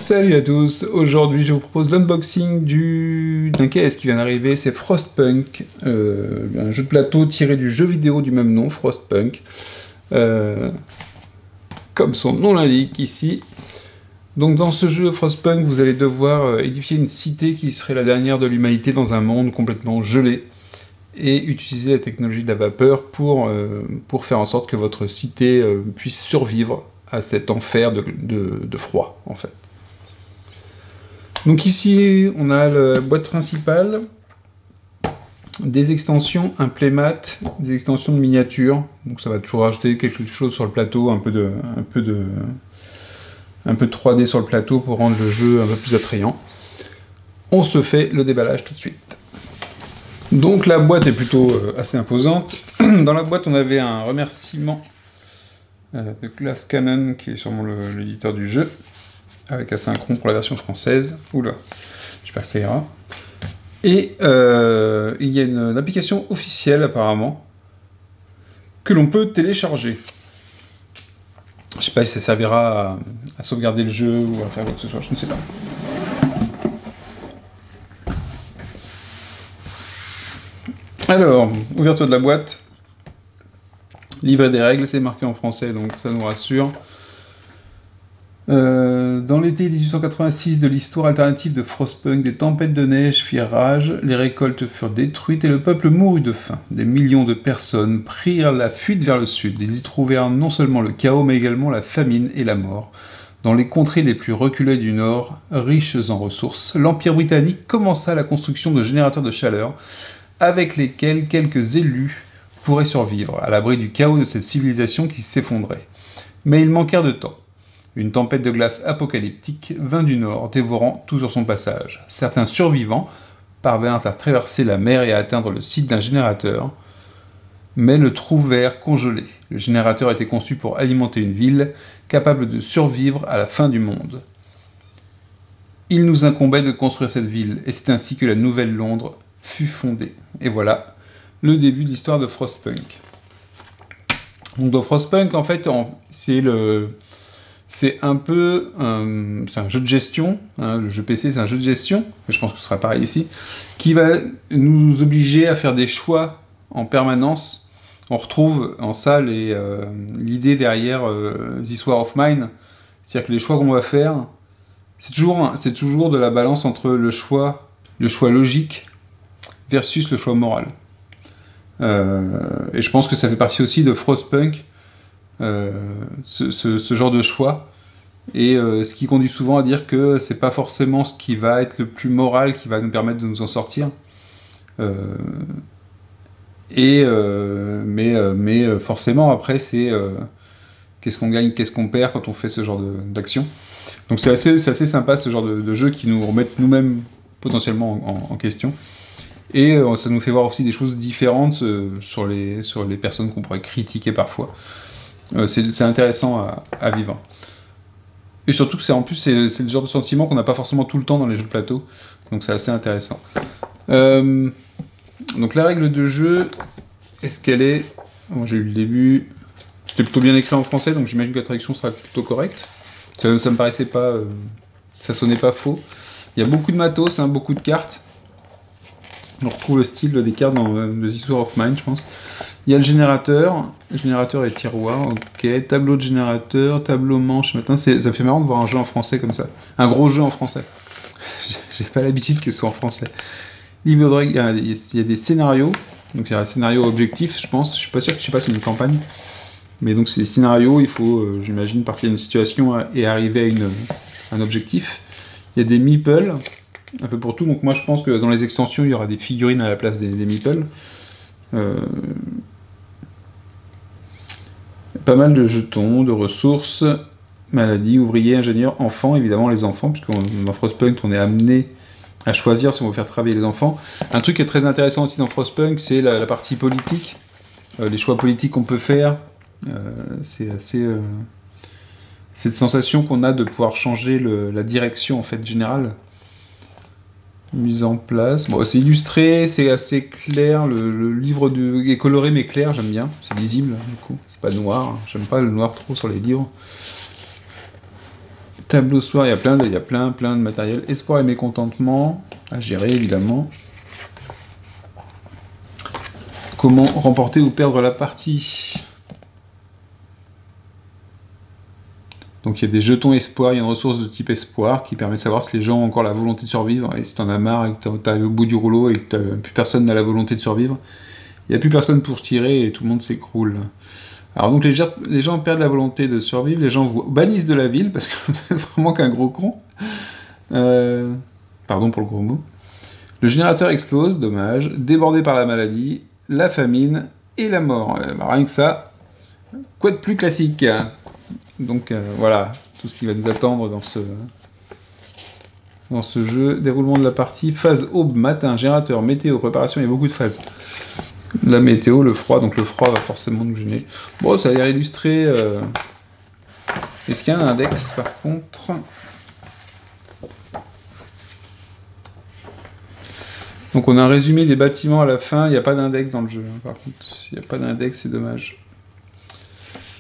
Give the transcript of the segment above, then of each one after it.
Salut à tous, aujourd'hui je vous propose l'unboxing d'un caisse qui vient d'arriver, c'est Frostpunk, un jeu de plateau tiré du jeu vidéo du même nom, Frostpunk, comme son nom l'indique ici. Donc dans ce jeu Frostpunk, vous allez devoir édifier une cité qui serait la dernière de l'humanité dans un monde complètement gelé, et utiliser la technologie de la vapeur pour faire en sorte que votre cité puisse survivre à cet enfer de froid, en fait. Donc ici, on a la boîte principale, des extensions, un playmat, des extensions de miniatures. Donc ça va toujours rajouter quelque chose sur le plateau, un peu de 3D sur le plateau pour rendre le jeu un peu plus attrayant. On se fait le déballage tout de suite. Donc la boîte est plutôt assez imposante. Dans la boîte, on avait un remerciement de Glass Cannon, qui est sûrement l'éditeur du jeu, avec Asynchron pour la version française. Oula, j'espère que ça ira. Et il y a une application officielle, apparemment, que l'on peut télécharger. Je sais pas si ça servira à sauvegarder le jeu ou à faire quoi que ce soit, je ne sais pas. Alors, ouverture de la boîte. Livret des règles, c'est marqué en français, donc ça nous rassure. Dans l'été 1886 de l'histoire alternative de Frostpunk, des tempêtes de neige firent rage, les récoltes furent détruites et le peuple mourut de faim. Des millions de personnes prirent la fuite vers le sud. Ils y trouvèrent non seulement le chaos, mais également la famine et la mort. Dans les contrées les plus reculées du nord, riches en ressources, l'Empire britannique commença la construction de générateurs de chaleur, avec lesquels quelques élus pourraient survivre, à l'abri du chaos de cette civilisation qui s'effondrait. Mais ils manquèrent de temps. Une tempête de glace apocalyptique vint du nord, dévorant tout sur son passage. Certains survivants parvinrent à traverser la mer et à atteindre le site d'un générateur, mais le trouvèrent congelé. Le générateur était conçu pour alimenter une ville, capable de survivre à la fin du monde. Il nous incombait de construire cette ville, et c'est ainsi que la nouvelle Londres fut fondée. Et voilà le début de l'histoire de Frostpunk. Donc dans Frostpunk, en fait, c'est un peu c'est un jeu de gestion, hein, le jeu PC c'est un jeu de gestion, mais je pense que ce sera pareil ici, qui va nous obliger à faire des choix en permanence. On retrouve en ça l'idée derrière This War of Mine, c'est-à-dire que les choix qu'on va faire, c'est toujours de la balance entre le choix logique versus le choix moral. Et je pense que ça fait partie aussi de Frostpunk, ce genre de choix, et ce qui conduit souvent à dire que c'est pas forcément ce qui va être le plus moral qui va nous permettre de nous en sortir, mais forcément après c'est qu'est-ce qu'on gagne, qu'est-ce qu'on perd quand on fait ce genre d'action. Donc c'est assez sympa ce genre de jeu qui nous remettent nous-mêmes potentiellement en question. Et ça nous fait voir aussi des choses différentes sur les personnes qu'on pourrait critiquer parfois. C'est intéressant à vivre. Et surtout que en plus c'est le genre de sentiment qu'on n'a pas forcément tout le temps dans les jeux de plateau. Donc c'est assez intéressant. Donc la règle de jeu, est-ce qu'elle est... Moi j'ai eu le début... C'était plutôt bien écrit en français, donc j'imagine que la traduction sera plutôt correcte. Ça me paraissait pas... ça sonnait pas faux. Il y a beaucoup de matos, hein, beaucoup de cartes. On retrouve le style des cartes dans The This War of Mine, je pense. Il y a le générateur et tiroir, ok. Tableau de générateur, tableau manche, matin. Ça me fait marrant de voir un jeu en français comme ça. Un gros jeu en français. J'ai pas l'habitude que ce soit en français. Livre de règles, il y a des scénarios. Donc il y a un scénario objectif, je pense. Je suis pas sûr que c'est une campagne. Mais donc c'est des scénarios, il faut, j'imagine, partir d'une situation et arriver à un objectif. Il y a des meeples. Un peu pour tout, donc moi je pense que dans les extensions il y aura des figurines à la place des meeples. Pas mal de jetons, de ressources, maladies, ouvriers, ingénieurs, enfants, évidemment les enfants, puisque dans Frostpunk on est amené à choisir si on veut faire travailler les enfants. Un truc qui est très intéressant aussi dans Frostpunk, c'est la partie politique, les choix politiques qu'on peut faire. C'est assez... cette sensation qu'on a de pouvoir changer la direction en fait générale. Mise en place. Bon, c'est illustré, c'est assez clair. Le livre est coloré mais clair, j'aime bien. C'est lisible, du coup. C'est pas noir. J'aime pas le noir trop sur les livres. Tableau soir, il y a plein de matériel. Espoir et mécontentement, à gérer évidemment. Comment remporter ou perdre la partie. Donc il y a des jetons espoir, il y a une ressource de type espoir qui permet de savoir si les gens ont encore la volonté de survivre. Et si t'en as marre et que t'es au bout du rouleau et que plus personne n'a la volonté de survivre, il n'y a plus personne pour tirer et tout le monde s'écroule. Alors donc les gens perdent la volonté de survivre, les gens vous bannissent de la ville parce que vous êtes vraiment qu'un gros con. Pardon pour le gros mot. Le générateur explose, dommage, débordé par la maladie, la famine et la mort. Rien que ça, quoi de plus classique? Donc voilà, tout ce qui va nous attendre dans ce jeu. Déroulement de la partie, phase aube, matin, générateur, météo, préparation, il y a beaucoup de phases. La météo, le froid, donc le froid va forcément nous gêner. Bon, ça a l'air illustré. Est-ce qu'il y a un index par contre? Donc on a un résumé des bâtiments à la fin, il n'y a pas d'index dans le jeu. Par contre, il n'y a pas d'index, c'est dommage.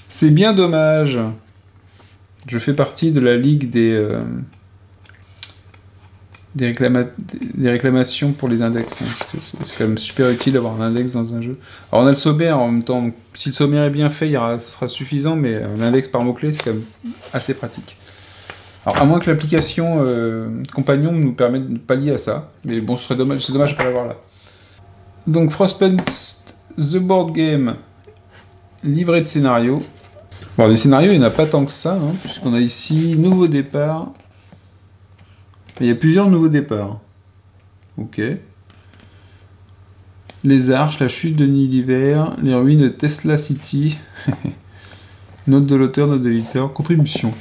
C'est bien dommage. Je fais partie de la ligue des réclamations pour les index. Hein, parce que c'est quand même super utile d'avoir un index dans un jeu. Alors on a le sommaire en même temps. Donc, si le sommaire est bien fait, ce sera suffisant, mais un index par mot-clé, c'est quand même assez pratique. Alors à moins que l'application Compagnon nous permette de pallier à ça. Mais bon, c'est dommage de ne pas l'avoir là. Donc Frostpunk The Board Game, livret de scénario. Bon, des scénarios, il n'y en a pas tant que ça, hein, puisqu'on a ici nouveau départ. Il y a plusieurs nouveaux départs. Ok. Les arches, la chute de Nid d'hiver, les ruines de Tesla City. Note de l'auteur, note de l'éditeur, contribution.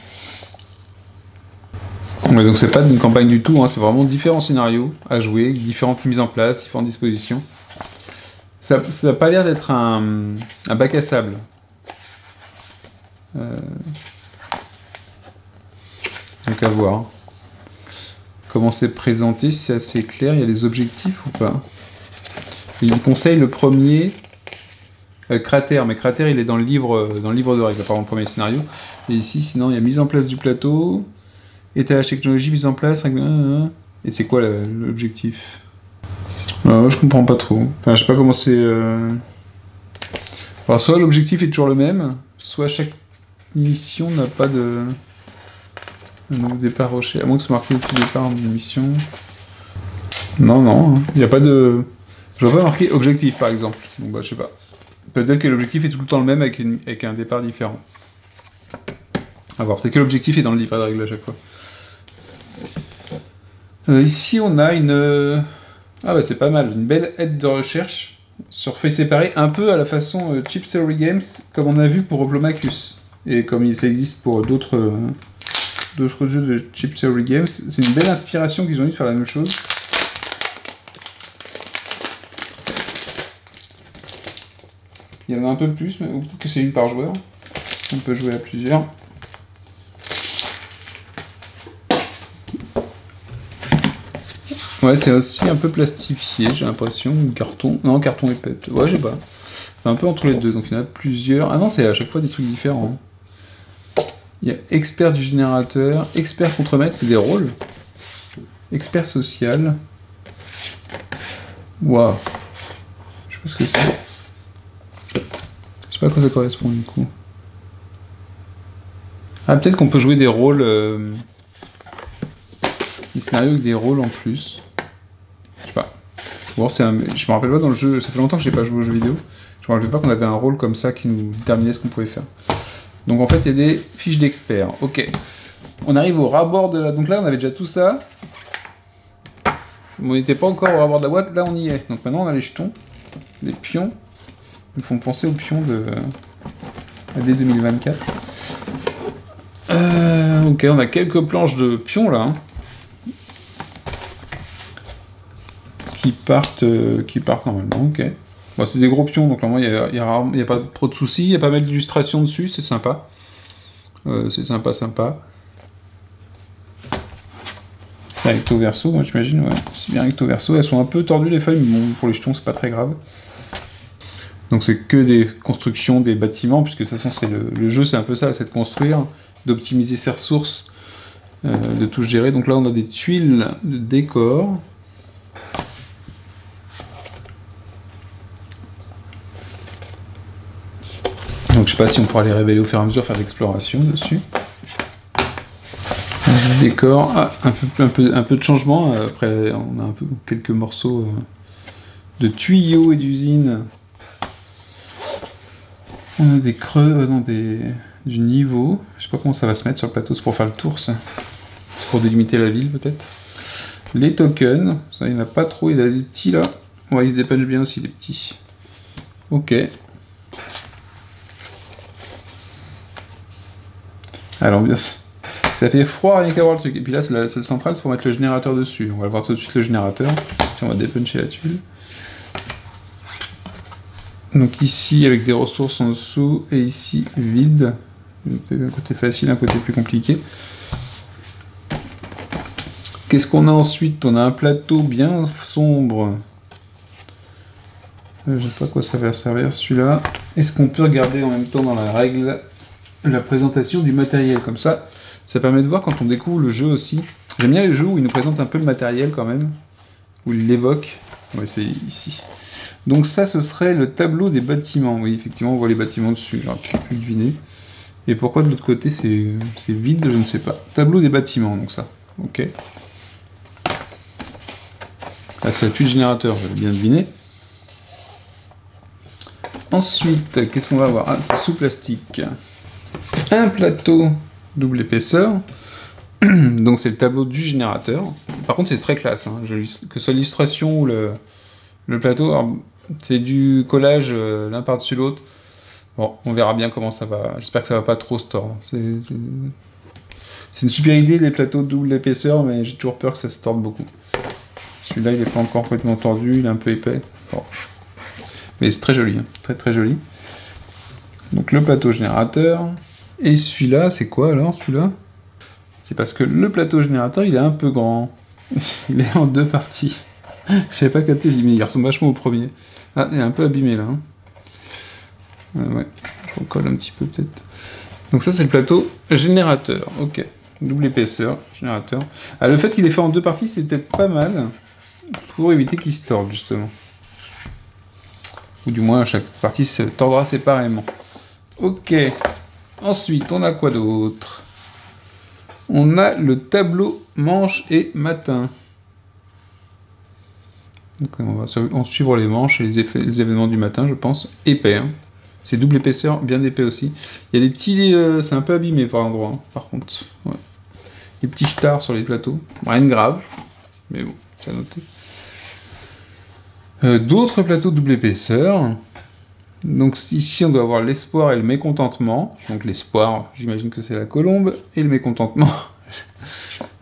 Ouais, donc c'est pas une campagne du tout, hein, c'est vraiment différents scénarios à jouer, différentes mises en place, différentes dispositions. Ça n'a pas l'air d'être un bac à sable. Donc à voir. Comment c'est présenté, si c'est assez clair, il y a les objectifs ou pas? Il conseille le premier cratère, mais cratère il est dans le livre de règles, apparemment le premier scénario. Et ici, sinon, il y a mise en place du plateau, étalage technologie, mise en place, et c'est quoi l'objectif? Je comprends pas trop. Enfin, je sais pas comment c'est. Alors, soit l'objectif est toujours le même, soit chaque mission n'a pas de. Un nouveau départ rocher, à moins que ce soit marqué au départ de mission. Non, il n'y a pas de. Je vois pas marqué objectif par exemple. Donc bah je sais pas. Peut-être que l'objectif est tout le temps le même avec un départ différent. A voir, peut-être que l'objectif est dans le livret de règles à chaque fois. Ici on a une. Ah bah c'est pas mal, une belle aide de recherche sur feuilles séparées, un peu à la façon Cheap Theory Games, comme on a vu pour Oplomachus. Et comme ça existe pour d'autres jeux de Cheap Theory Games. C'est une belle inspiration qu'ils ont eu de faire la même chose. Il y en a un peu plus, mais peut-être que c'est une par joueur. On peut jouer à plusieurs. Ouais, c'est aussi un peu plastifié, j'ai l'impression. Carton. Non, carton épais. Ouais, je sais pas. C'est un peu entre les deux, donc il y en a plusieurs. Ah non, c'est à chaque fois des trucs différents. Il y a expert du générateur, expert contremaître, c'est des rôles. Expert social. Waouh. Je sais pas ce que c'est. Je sais pas à quoi ça correspond du coup. Ah, peut-être qu'on peut jouer des rôles. Des scénarios avec des rôles en plus. Je sais pas. Bon, je me rappelle pas dans le jeu. Ça fait longtemps que j'ai pas joué aux jeux vidéo. Je me rappelle pas qu'on avait un rôle comme ça qui nous déterminait ce qu'on pouvait faire. Donc en fait, il y a des fiches d'experts. Ok. On arrive au rabord de la... Donc là, on avait déjà tout ça. On n'était pas encore au rabord de la boîte. Là, on y est. Donc maintenant, on a les jetons. Les pions. Ils me font penser aux pions de AD 2024. Ok, on a quelques planches de pions, là. Hein, qui partent normalement. Ok. Bon, c'est des gros pions, donc normalement il n'y a pas trop de soucis. Il y a pas mal d'illustrations dessus, c'est sympa. C'est sympa. C'est recto verso, moi j'imagine. Ouais. C'est bien recto verso. Elles sont un peu tordues les feuilles, mais bon, pour les jetons, c'est pas très grave. Donc c'est que des constructions des bâtiments, puisque de toute façon le jeu c'est un peu ça, c'est de construire, d'optimiser ses ressources de tout gérer. Donc là on a des tuiles de décor. Donc je sais pas si on pourra les révéler au fur et à mesure, faire l'exploration dessus. Décor, ah, un peu de changement. Après on a quelques morceaux de tuyaux et d'usines. On a des creux, du niveau. Je sais pas comment ça va se mettre sur le plateau, c'est pour faire le tour ça. C'est pour délimiter la ville peut-être. Les tokens, ça il n'y en a pas trop, il y a des petits là. Ouais, ils se dépêchent bien aussi les petits. Ok. Ah, l'ambiance. Ça fait froid rien qu'à voir le truc. Et puis là, c'est le central, c'est pour mettre le générateur dessus. On va voir tout de suite le générateur. Puis on va dépuncher la tuile. Donc ici, avec des ressources en dessous, et ici, vide. Un côté facile, un côté plus compliqué. Qu'est-ce qu'on a ensuite? On a un plateau bien sombre. Je sais pas à quoi ça va servir celui-là. Est-ce qu'on peut regarder en même temps dans la règle la présentation du matériel comme ça? Ça permet de voir quand on découvre le jeu aussi. J'aime bien les jeux où il nous présente un peu le matériel quand même, où il l'évoque. Ouais, c'est ici. Donc ça, ce serait le tableau des bâtiments. Oui, effectivement, on voit les bâtiments dessus. Alors, je ne peux plus deviner. Et pourquoi de l'autre côté, c'est vide, je ne sais pas. Tableau des bâtiments, donc ça. Ok. Là, c'est la tuile générateur, j'avais bien deviné. Ensuite, qu'est-ce qu'on va avoir? Ah, c'est sous plastique. Un plateau double épaisseur. Donc c'est le tableau du générateur. Par contre, c'est très classe. Hein. Que ce soit l'illustration ou le plateau, c'est du collage l'un par-dessus l'autre. Bon, on verra bien comment ça va. J'espère que ça va pas trop se tordre. C'est une super idée, les plateaux de double épaisseur, mais j'ai toujours peur que ça se torde beaucoup. Celui-là, il n'est pas encore complètement tordu, il est un peu épais. Bon. Mais c'est très joli, hein. Très très joli. Donc le plateau générateur. Et celui-là, c'est quoi alors, celui-là? C'est parce que le plateau générateur, il est un peu grand. Il est en deux parties. Je n'avais pas capté, j'ai dit, mais il ressemble vachement au premier. Ah, il est un peu abîmé là. Hein. Ouais, je recolle un petit peu peut-être. Donc ça, c'est le plateau générateur. Ok. Double épaisseur, générateur. Ah, le fait qu'il est fait en deux parties, c'est peut-être pas mal pour éviter qu'il se torde, justement. Ou du moins, chaque partie se tordra séparément. Ok. Ensuite, on a quoi d'autre? On a le tableau manche et matin. Donc, on va suivre les manches et les événements du matin, je pense. Épais. Hein. C'est double épaisseur, bien épais aussi. Il y a des petits... c'est un peu abîmé par endroit, hein, par contre. Ouais. Des petits stars sur les plateaux. Rien de grave. Mais bon, c'est à noter. D'autres plateaux double épaisseur. Donc ici, on doit avoir l'espoir et le mécontentement. Donc l'espoir, j'imagine que c'est la colombe. Et le mécontentement,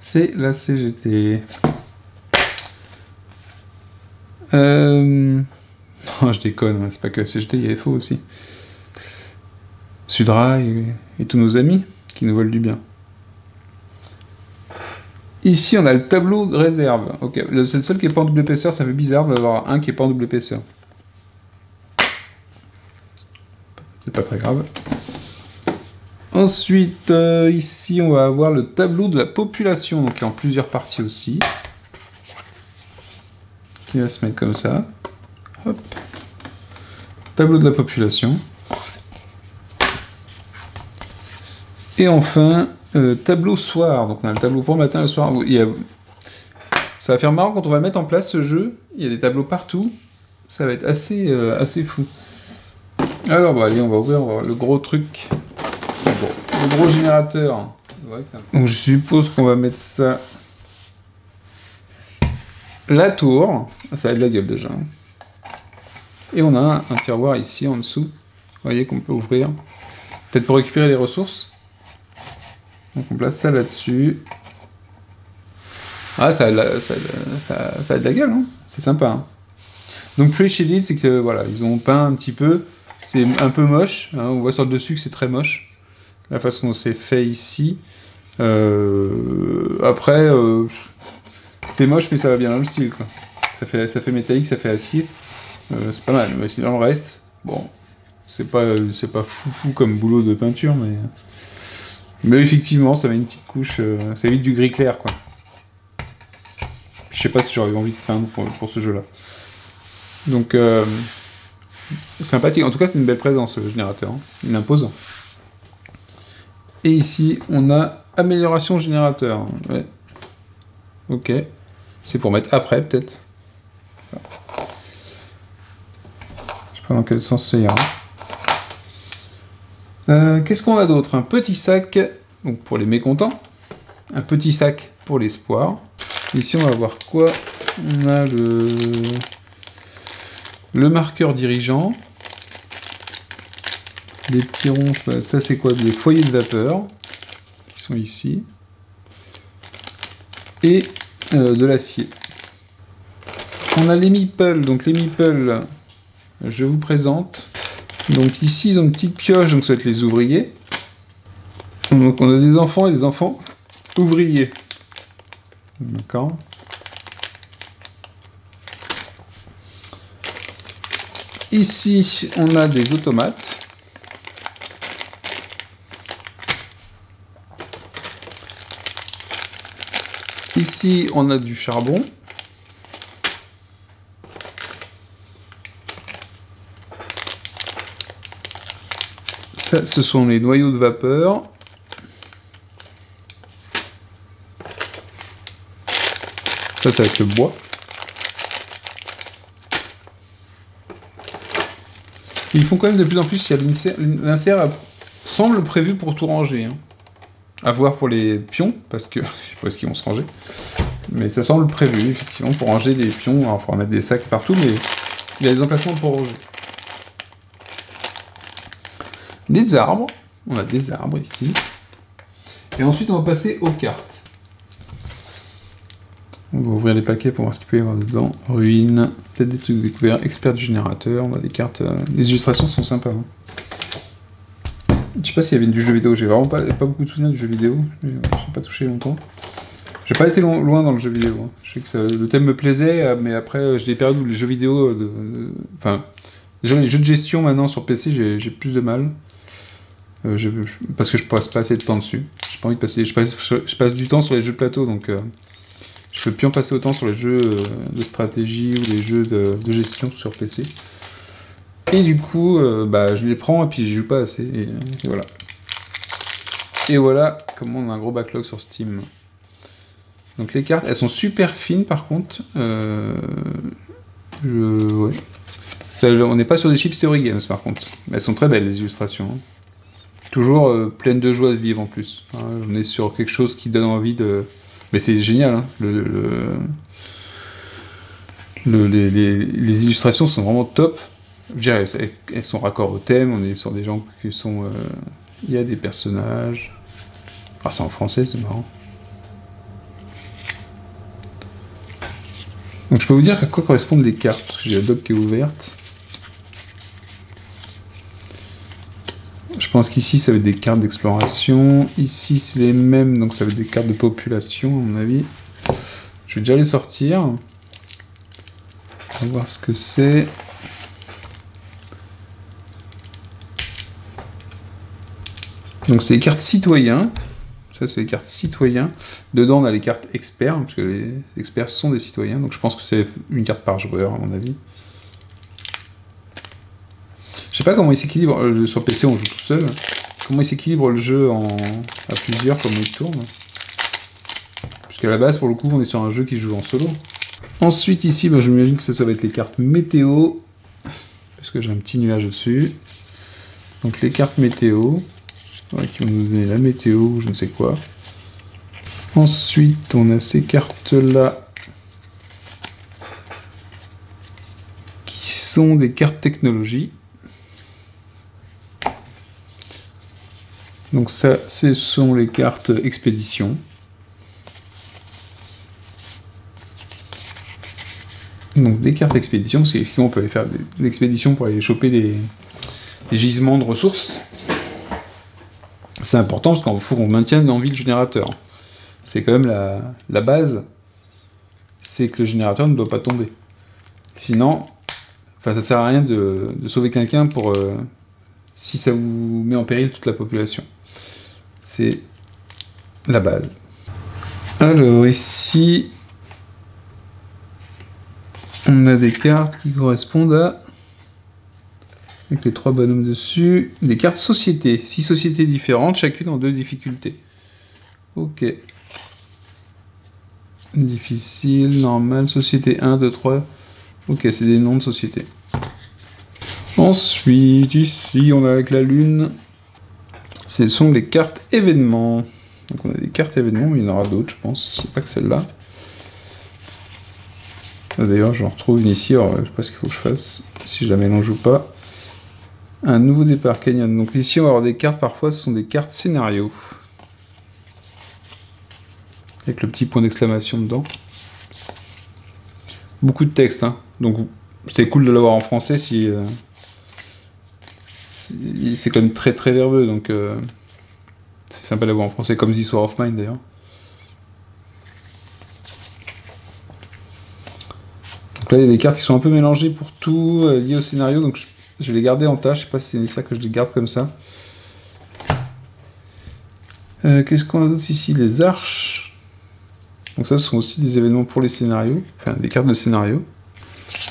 c'est la CGT. Non, je déconne, c'est pas que la CGT, il y a FO aussi. Sudra et tous nos amis qui nous veulent du bien. Ici, on a le tableau de réserve. Ok, c'est le seul qui n'est pas en double épaisseur, ça fait bizarre d'avoir un qui n'est pas en double épaisseur. C'est pas très grave. Ensuite, ici, on va avoir le tableau de la population, donc qui est en plusieurs parties aussi. Qui va se mettre comme ça. Hop. Tableau de la population. Et enfin, tableau soir. Donc on a le tableau pour le matin et le soir. Ça va faire marrant quand on va mettre en place ce jeu. Il y a des tableaux partout. Ça va être assez fou. Alors, bah, allez, on va ouvrir le gros truc. Le gros générateur. Donc je suppose qu'on va mettre ça... La tour. Ça a de la gueule déjà. Et on a un tiroir ici en dessous. Vous voyez qu'on peut ouvrir. Peut-être pour récupérer les ressources. Donc on place ça là-dessus. Ah, ça a de la gueule, hein. C'est sympa. Hein. Donc Play Shaded, c'est que voilà, ils ont peint un petit peu. C'est un peu moche. Hein. On voit sur le dessus que c'est très moche. La façon dont c'est fait ici. Après, c'est moche, mais ça va bien dans le style, quoi. Ça fait métallique, ça fait acier. C'est pas mal. Mais sinon, le reste, bon, c'est pas fou comme boulot de peinture, mais Mais effectivement, ça met une petite couche, ça évite du gris clair, quoi. Je sais pas si j'aurais envie de peindre pour ce jeu-là. Donc, sympathique. En tout cas, c'est une belle présence, le générateur. Hein. Il est imposant. Et ici, on a amélioration générateur. Ouais. Ok. C'est pour mettre après, peut-être. Je sais pas dans quel sens ça ira. Qu'est-ce qu'on a d'autre? Un petit sac, donc pour les mécontents. Un petit sac pour l'espoir. Ici, on va voir quoi? On a le marqueur dirigeant. Des petits ronds, ça c'est quoi? Des foyers de vapeur, qui sont ici. Et de l'acier. On a les meeples, donc les meeples, je vous présente. Donc ici, ils ont une petite pioche, donc ça va être les ouvriers. Donc on a des enfants et des enfants ouvriers. D'accord. Ici, on a des automates. Ici, on a du charbon. Ça, ce sont les noyaux de vapeur. Ça va être le bois. Et ils font quand même de plus en plus, il y a l'insert semble prévu pour tout ranger. Hein. À voir pour les pions, parce que je sais pas ce qu'ils vont se ranger. Mais ça semble prévu, effectivement, pour ranger les pions. Alors, il faudra mettre des sacs partout, mais il y a des emplacements pour ranger. Des arbres. On a des arbres ici. Et ensuite, on va passer aux cartes. On va ouvrir les paquets pour voir ce qu'il peut y avoir dedans. Ruines, peut-être des trucs découverts. Expert du générateur. On a des cartes. Les illustrations sont sympas. Hein. Je sais pas s'il y avait du jeu vidéo. J'ai vraiment pas beaucoup de souvenirs du jeu vidéo. Je n'ai pas touché longtemps. J'ai pas été loin dans le jeu vidéo. Hein. Je sais que le thème me plaisait, mais après, j'ai des périodes où les jeux vidéo. Enfin, déjà les jeux de gestion maintenant sur PC, j'ai plus de mal. Parce que je passe pas assez de temps dessus. J'ai pas envie de passer. Je passe du temps sur les jeux de plateau, donc je peux plus en passer autant sur les jeux de stratégie ou les jeux de gestion sur PC. Et du coup, je les prends et puis j'y joue pas assez. Et voilà. Et voilà comment on a un gros backlog sur Steam. Donc les cartes, elles sont super fines par contre. Ouais. On n'est pas sur des chips Theory Games par contre. Mais elles sont très belles les illustrations. Hein. Toujours pleine de joie de vivre en plus. Hein, on est sur quelque chose qui donne envie de... Mais c'est génial, hein. Les illustrations sont vraiment top. Je dirais, elles sont raccord au thème, on est sur des gens qui sont... Il y a des personnages... Ah, c'est en français, c'est marrant. Donc je peux vous dire à quoi correspondent les cartes, parce que j'ai la doc qui est ouverte. Je pense qu'ici, ça va être des cartes d'exploration. Ici, c'est les mêmes, donc ça va être des cartes de population, à mon avis. Je vais déjà les sortir. On va voir ce que c'est. Donc c'est les cartes citoyens. Ça, c'est les cartes citoyens. Dedans, on a les cartes experts, parce que les experts sont des citoyens. Donc je pense que c'est une carte par joueur, à mon avis. Je sais pas comment il s'équilibre. Sur PC, on joue tout seul. Comment il s'équilibre le jeu à plusieurs, comment il tourne. Puisqu'à la base, pour le coup, on est sur un jeu qui joue en solo. Ensuite, ici, je m'imagine que ça va être les cartes météo. Parce que j'ai un petit nuage dessus. Donc les cartes météo. Ouais, qui vont nous donner la météo ou je ne sais quoi. Ensuite, on a ces cartes-là. Qui sont des cartes technologie. Donc ça, ce sont les cartes expédition. Donc des cartes expédition, parce qu'effectivement on peut aller faire des expéditions pour aller choper des gisements de ressources. C'est important parce qu'il faut qu'on maintienne en vie le générateur. C'est quand même la base, c'est que le générateur ne doit pas tomber. Sinon, ça sert à rien de sauver quelqu'un pour si ça vous met en péril toute la population. C'est la base. Alors ici, on a des cartes qui correspondent à, avec les 3 bonhommes dessus, des cartes société. 6 sociétés différentes, chacune en 2 difficultés. Ok. Difficile, normal, société 1, 2, 3. Ok, c'est des noms de sociétés. Ensuite, ici, on a avec la lune. Ce sont les cartes événements. Donc on a des cartes événements, mais il y en aura d'autres, je pense. C'est pas que celle-là. D'ailleurs, j'en retrouve une ici. Alors, je sais pas ce qu'il faut que je fasse, si je la mélange ou pas. Un nouveau départ Canyon. Donc ici, on va avoir des cartes, parfois, ce sont des cartes scénario. Avec le petit point d'exclamation dedans. Beaucoup de texte, hein. Donc c'était cool de l'avoir en français si... c'est quand même très très verbeux, donc c'est sympa de l'avoir en français, comme The War of Mine d'ailleurs. Donc là il y a des cartes qui sont un peu mélangées pour tout, liées au scénario, donc je vais les garder en tâche, je sais pas si c'est nécessaire que je les garde comme ça. Qu'est-ce qu'on a d'autre ici? Les arches. Donc ça, ce sont aussi des événements pour les scénarios, enfin des cartes de scénario.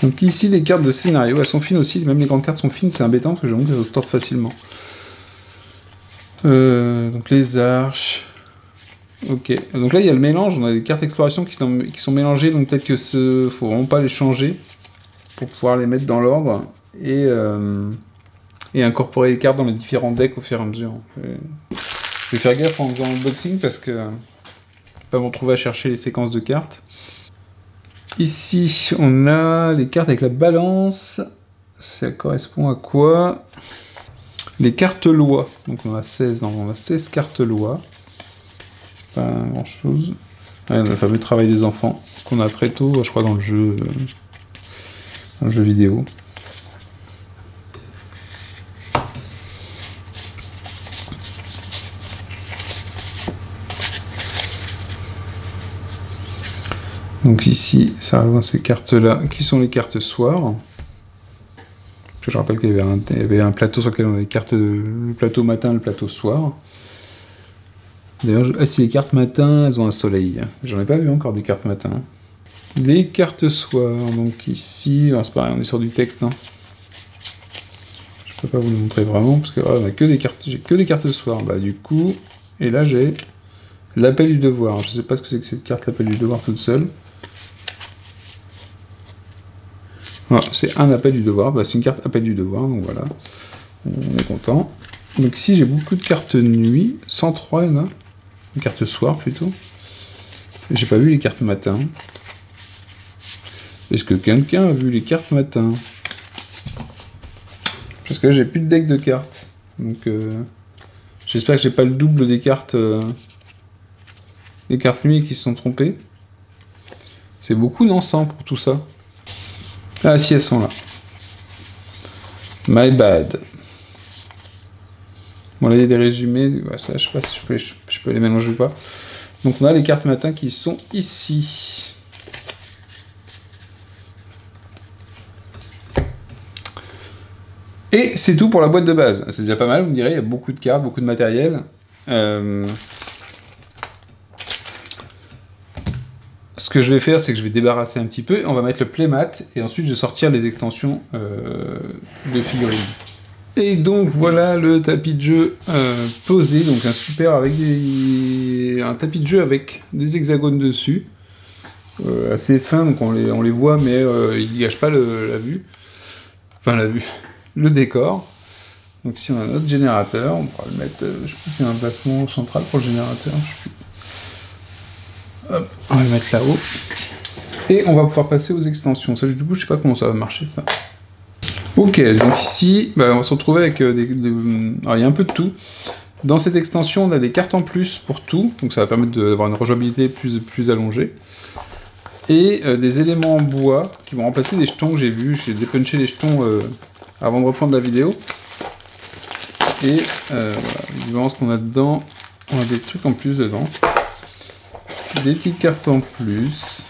Donc ici, les cartes de scénario, elles sont fines aussi, même les grandes cartes sont fines, c'est embêtant parce que j'avoue qu'elles se tordent facilement. Donc les arches. Ok, donc là il y a le mélange, on a des cartes exploration qui sont mélangées, donc peut-être que faut vraiment pas les changer pour pouvoir les mettre dans l'ordre et incorporer les cartes dans les différents decks au fur et à mesure. Je vais faire gaffe en faisant l'unboxing parce que pas me retrouver à chercher les séquences de cartes. Ici, on a les cartes avec la balance. Ça correspond à quoi? Les cartes loi. Donc on a 16, non, on a 16 cartes loi. C'est pas grand chose. Ouais, le fameux travail des enfants qu'on a très tôt, je crois, dans le jeu vidéo. Donc ici, ça arrive dans ces cartes-là, qui sont les cartes soir. Je rappelle qu'il y avait un plateau sur lequel on avait les cartes, le plateau matin, le plateau soir. D'ailleurs, si les cartes matin, elles ont un soleil. J'en ai pas vu encore des cartes matin. Les cartes soir, donc ici, c'est pareil, on est sur du texte. Hein. Je peux pas vous le montrer vraiment, parce que on a que des cartes, j'ai que des cartes soir. Bah du coup, et là j'ai l'appel du devoir. Je sais pas ce que c'est que cette carte, l'appel du devoir toute seule. Voilà, c'est un appel du devoir, bah, c'est une carte appel du devoir, donc voilà, on est content. Donc ici j'ai beaucoup de cartes nuit, 103 il y en a, une carte soir plutôt. J'ai pas vu les cartes matin. Est-ce que quelqu'un a vu les cartes matin? Parce que là j'ai plus de deck de cartes, donc j'espère que j'ai pas le double des cartes nuit qui se sont trompées. C'est beaucoup d'encens pour tout ça. Ah si, elles sont là. My bad. Bon là il y a des résumés, ouais, ça, je sais pas si je peux les mélanger ou pas. Donc on a les cartes matin qui sont ici. Et c'est tout pour la boîte de base. C'est déjà pas mal, vous me direz, il y a beaucoup de cartes, beaucoup de matériel. Ce que je vais faire, c'est que je vais débarrasser un petit peu, on va mettre le playmat, et ensuite je vais sortir les extensions de figurines. Et donc voilà le tapis de jeu posé, donc un super avec un tapis de jeu avec des hexagones dessus, assez fin, donc on les voit, mais il ne gâche pas la vue, enfin la vue, le décor. Donc ici on a notre générateur, on pourra le mettre, je pense qu'il y a un placement central pour le générateur, je sais plus. Hop, on va le mettre là-haut. Et on va pouvoir passer aux extensions. Ça, du coup, je sais pas comment ça va marcher, ça. Ok, donc ici, bah, on va se retrouver avec alors, il y a un peu de tout. Dans cette extension, on a des cartes en plus pour tout. Donc ça va permettre d'avoir une rejouabilité plus allongée. Et des éléments en bois qui vont remplacer des jetons que j'ai vus. J'ai dépunché les jetons avant de reprendre la vidéo. Et voilà, évidemment, ce qu'on a dedans, on a des trucs en plus dedans. Des petites cartes en plus.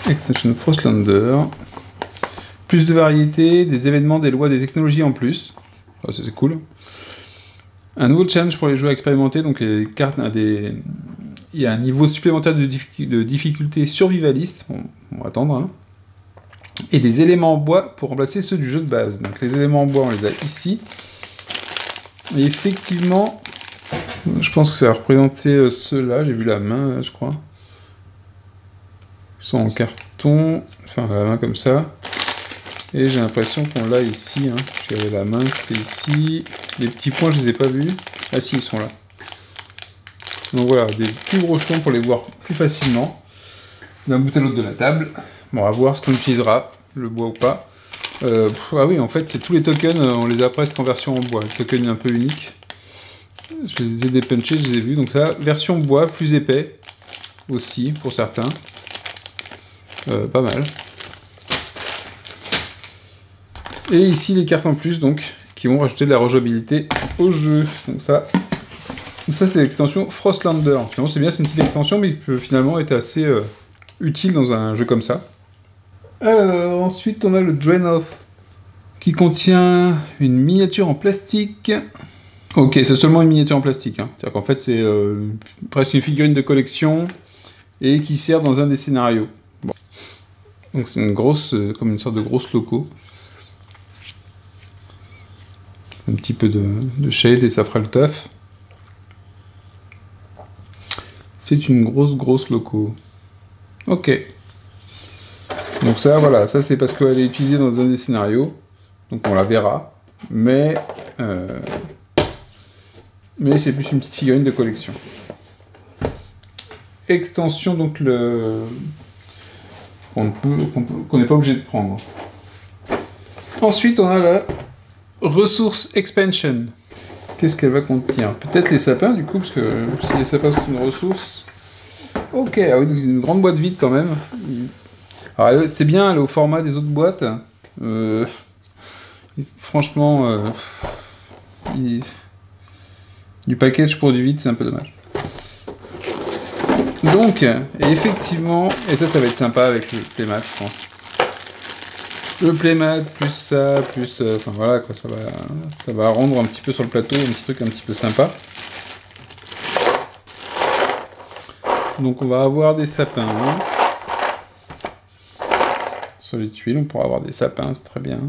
Extension Frostlander. Plus de variété, des événements, des lois, des technologies en plus. Oh, ça c'est cool. Un nouveau challenge pour les joueurs expérimentés, donc les cartes il y a un niveau supplémentaire de difficulté survivaliste, bon, on va attendre, hein. Et des éléments en bois pour remplacer ceux du jeu de base. Donc les éléments en bois, on les a ici. Et effectivement, je pense que ça va représenter ceux-là, j'ai vu la main, je crois. Ils sont en carton, enfin la main comme ça. Et j'ai l'impression qu'on l'a ici, hein. J'avais la main, c'était ici. Les petits points, je les ai pas vus. Ah si, ils sont là. Donc voilà, des plus gros jetons pour les voir plus facilement. D'un bout à l'autre de la table. Bon, on va voir ce qu'on utilisera, le bois ou pas. Ah oui, en fait, c'est tous les tokens, on les a presque en version en bois. Les tokens un peu uniques. Je les ai dépunchés, je les ai vus. Donc ça, version bois, plus épais aussi, pour certains. Pas mal. Et ici, les cartes en plus, donc, qui vont rajouter de la rejouabilité au jeu. Donc ça c'est l'extension Frostlander. Finalement, c'est bien, c'est une petite extension, mais qui peut finalement être assez utile dans un jeu comme ça. Ensuite, on a le Drain Off, qui contient une miniature en plastique. Ok, c'est seulement une miniature en plastique. Hein. C'est-à-dire qu'en fait, c'est presque une figurine de collection et qui sert dans un des scénarios. Bon. Donc c'est une grosse, comme une sorte de grosse loco. Un petit peu de shade et ça fera le taf. C'est une grosse loco. Ok. Donc ça, voilà, ça c'est parce qu'elle est utilisée dans un des scénarios. Donc on la verra. Mais c'est plus une petite figurine de collection. Extension, donc qu'on n'est pas obligé de prendre. Ensuite, on a la Ressource Expansion. Qu'est-ce qu'elle va contenir? Peut-être les sapins, du coup, parce que si les sapins sont une ressource... Ok, ah oui, donc c'est une grande boîte vide quand même. Alors, c'est bien, elle est au format des autres boîtes. Franchement, du package pour du vide, c'est un peu dommage. Donc, effectivement, et ça va être sympa avec le playmat, je pense. Le playmat, plus ça, plus... Enfin voilà, quoi, ça va rendre un petit peu sur le plateau, un petit truc un petit peu sympa. Donc on va avoir des sapins. Hein. Sur les tuiles, on pourra avoir des sapins, c'est très bien.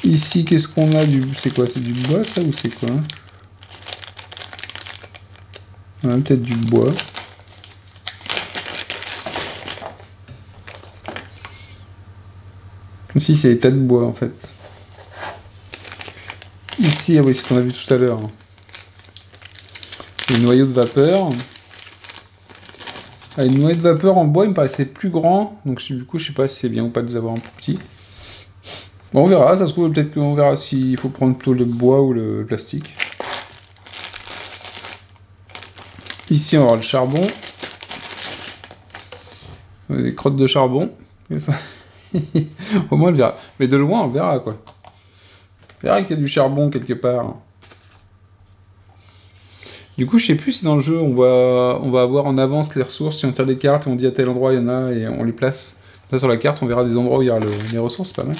Ici, qu'est-ce qu'on a du... C'est quoi? C'est du bois, ça, ou c'est quoi? Ouais, peut-être du bois. Ici, c'est des tas de bois, en fait. Ici, ah oui, ce qu'on a vu tout à l'heure. Les noyaux de vapeur. Ah, les noyaux de vapeur en bois, il me paraissait plus grand. Donc, du coup, je sais pas si c'est bien ou pas de les avoir un peu petits. Bon, on verra. Ça se trouve, peut-être qu'on verra s'il faut prendre plutôt le bois ou le plastique. Ici, on va avoir le charbon. Des crottes de charbon. Au moins, on le verra. Mais de loin, on le verra, quoi. On verra qu'il y a du charbon quelque part. Du coup, je sais plus si dans le jeu, on va avoir en avance les ressources. Si on tire des cartes et on dit à tel endroit, il y en a, et on les place. Là, sur la carte, on verra des endroits où il y aura les ressources, c'est pas mal.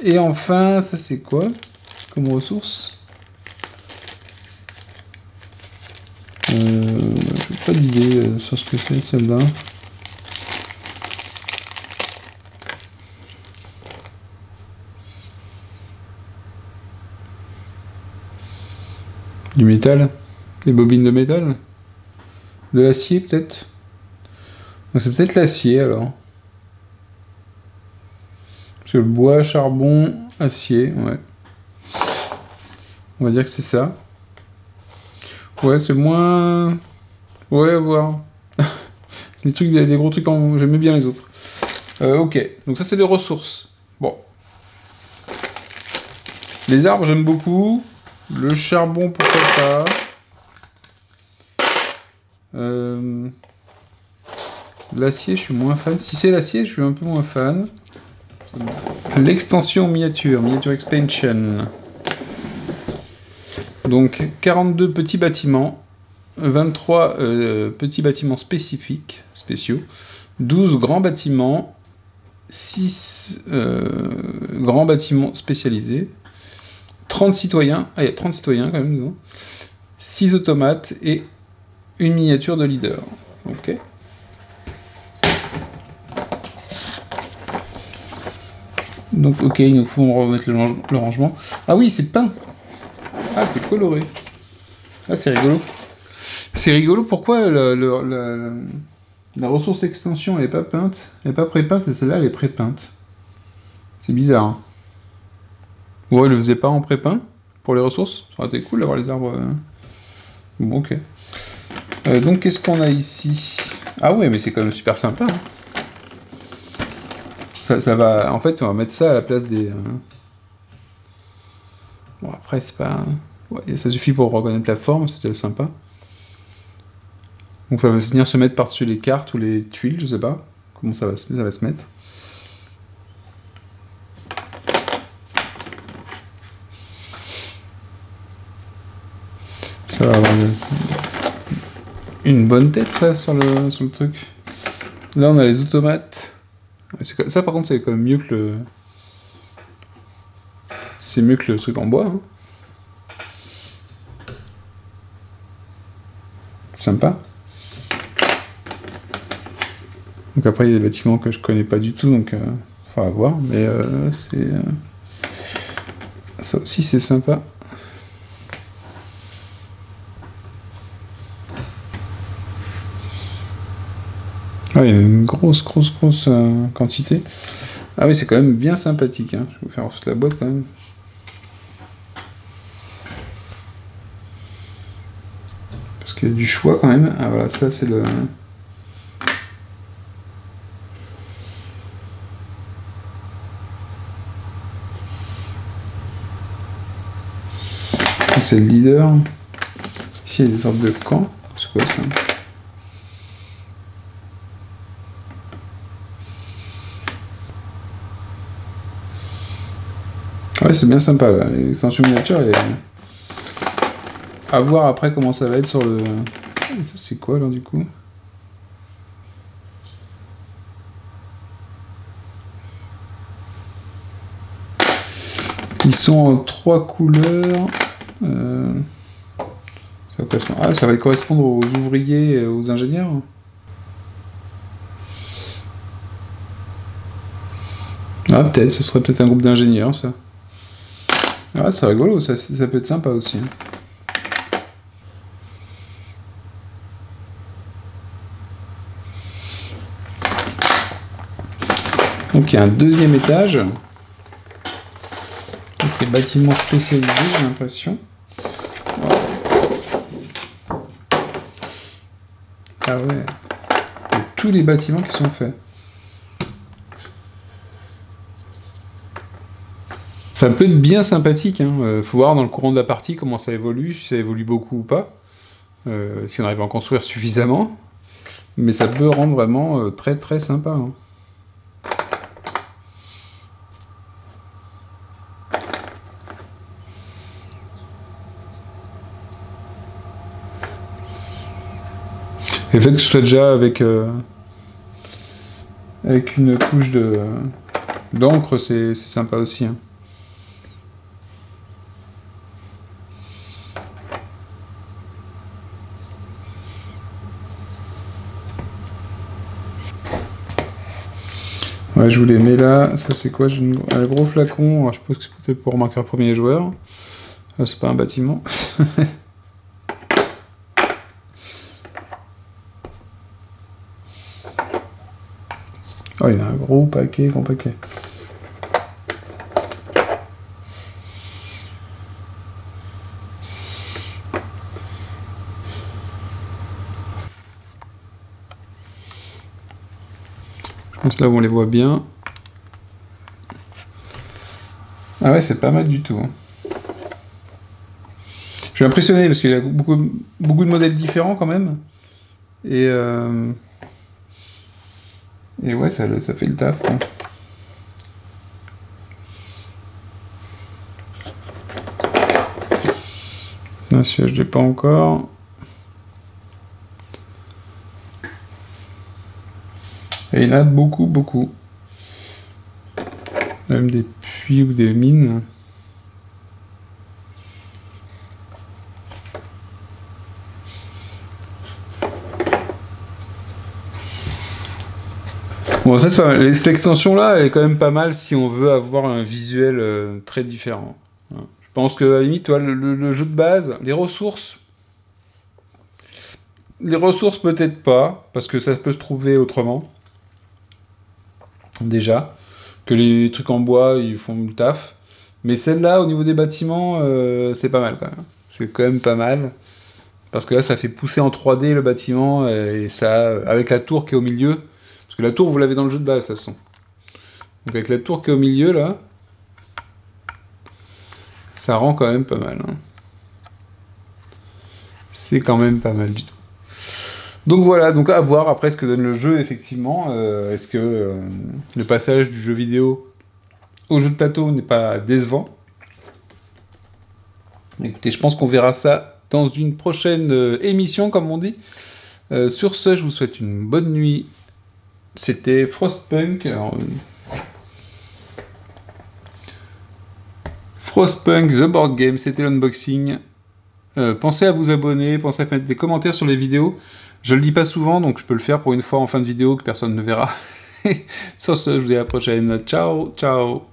Et enfin, ça, c'est quoi comme ressource? Je n'ai pas d'idée sur ce que c'est, celle-là. Du métal? Des bobines de métal? De l'acier, peut-être? C'est peut-être l'acier, alors. Parce que le bois, charbon, acier, ouais. On va dire que c'est ça. Ouais, c'est moins... Ouais, à voir. les gros trucs, j'aimais bien les autres. Ok, donc ça c'est des ressources. Bon. Les arbres, j'aime beaucoup. Le charbon, pourquoi pas. L'acier, je suis moins fan. Si c'est l'acier, je suis un peu moins fan. L'extension miniature expansion. Donc 42 petits bâtiments. 23 petits bâtiments spéciaux, 12 grands bâtiments, 6 grands bâtiments spécialisés, 30 citoyens, il y a 30 citoyens quand même dedans, 6 automates et une miniature de leader. Ok. Donc ok, il nous faut remettre le rangement. Ah oui, c'est peint. Ah, c'est coloré. Ah, c'est rigolo. C'est rigolo, pourquoi la ressource extension elle n'est pas peinte, elle n'est pas pré-peinte, et celle-là elle est pré-peinte. C'est bizarre. Hein. Ouais, il le faisait pas en pré-peint pour les ressources. Ça aurait été cool d'avoir les arbres. Bon, ok. Donc qu'est-ce qu'on a ici? Ah ouais, mais c'est quand même super sympa. Hein. Ça va. En fait, on va mettre ça à la place des. Bon, après, c'est pas. Ouais, ça suffit pour reconnaître la forme, c'est déjà sympa. Donc ça va venir se mettre par-dessus les cartes ou les tuiles, je sais pas comment ça va se mettre. Ça va avoir une bonne tête ça sur le truc. Là on a les automates. Ça par contre c'est quand même mieux que le... C'est mieux que le truc en bois. Hein. Sympa. Donc après il y a des bâtiments que je connais pas du tout, donc faudra voir, mais c'est... Ça aussi c'est sympa. Ah, il y a une grosse quantité. Ah oui, c'est quand même bien sympathique. Hein. Je vais vous faire toute la boîte quand même. Parce qu'il y a du choix quand même. Ah voilà, ça c'est le... C'est le leader. Ici il y a des sortes de camps. C'est quoi ça? Ouais, c'est bien sympa là. L'extension miniature est... À voir après comment ça va être sur le... Ça c'est quoi là du coup? Ils sont en 3 couleurs. Ça correspond... Ah, ça va correspondre aux ouvriers et aux ingénieurs. Ah, peut-être, ce serait peut-être un groupe d'ingénieurs, ça. Ah, c'est rigolo, ça peut être sympa aussi. Hein. Donc, il y a un deuxième étage. Donc, les bâtiments spécialisés, j'ai l'impression. Ah ouais. Il y a tous les bâtiments qui sont faits. Ça peut être bien sympathique, hein. Faut voir dans le courant de la partie comment ça évolue, si ça évolue beaucoup ou pas, si on arrive à en construire suffisamment, mais ça peut rendre vraiment très sympa. Hein. Et le fait que ce soit déjà avec une couche d'encre, c'est sympa aussi. Hein. Ouais, je vous les mets là. Ça, c'est quoi? J'ai un gros flacon. Alors, je pense que c'est peut-être pour marqueur premier joueur. Ah, c'est pas un bâtiment. Oh, il y a un gros paquet. Je pense là où on les voit bien. Ah ouais, c'est pas mal du tout. Hein. Je suis impressionné parce qu'il y a beaucoup de modèles différents quand même. Et ouais, ça fait le taf. Quoi. Celui-là, je l'ai pas encore. Et il y en a beaucoup, beaucoup. Même des puits ou des mines. Bon, ça c'est pas mal. Cette extension-là, elle est quand même pas mal si on veut avoir un visuel très différent. Voilà. Je pense que, à la limite, toi, le jeu de base, les ressources peut-être pas, parce que ça peut se trouver autrement. Déjà. Que les trucs en bois, ils font le taf. Mais celle-là, au niveau des bâtiments, c'est pas mal quand même. C'est quand même pas mal. Parce que là, ça fait pousser en 3D le bâtiment, et ça, avec la tour qui est au milieu. Parce que la tour, vous l'avez dans le jeu de base, de toute façon. Donc avec la tour qui est au milieu, là, ça rend quand même pas mal. Hein. C'est quand même pas mal du tout. Donc voilà, donc à voir après ce que donne le jeu, effectivement. Est-ce que le passage du jeu vidéo au jeu de plateau n'est pas décevant? Écoutez, je pense qu'on verra ça dans une prochaine émission, comme on dit. Sur ce, je vous souhaite une bonne nuit. C'était Frostpunk. Alors, Frostpunk The Board Game, c'était l'unboxing. Pensez à vous abonner, pensez à mettre des commentaires sur les vidéos. Je le dis pas souvent, donc je peux le faire pour une fois en fin de vidéo que personne ne verra. Sur ce, je vous dis à la prochaine. Ciao, ciao.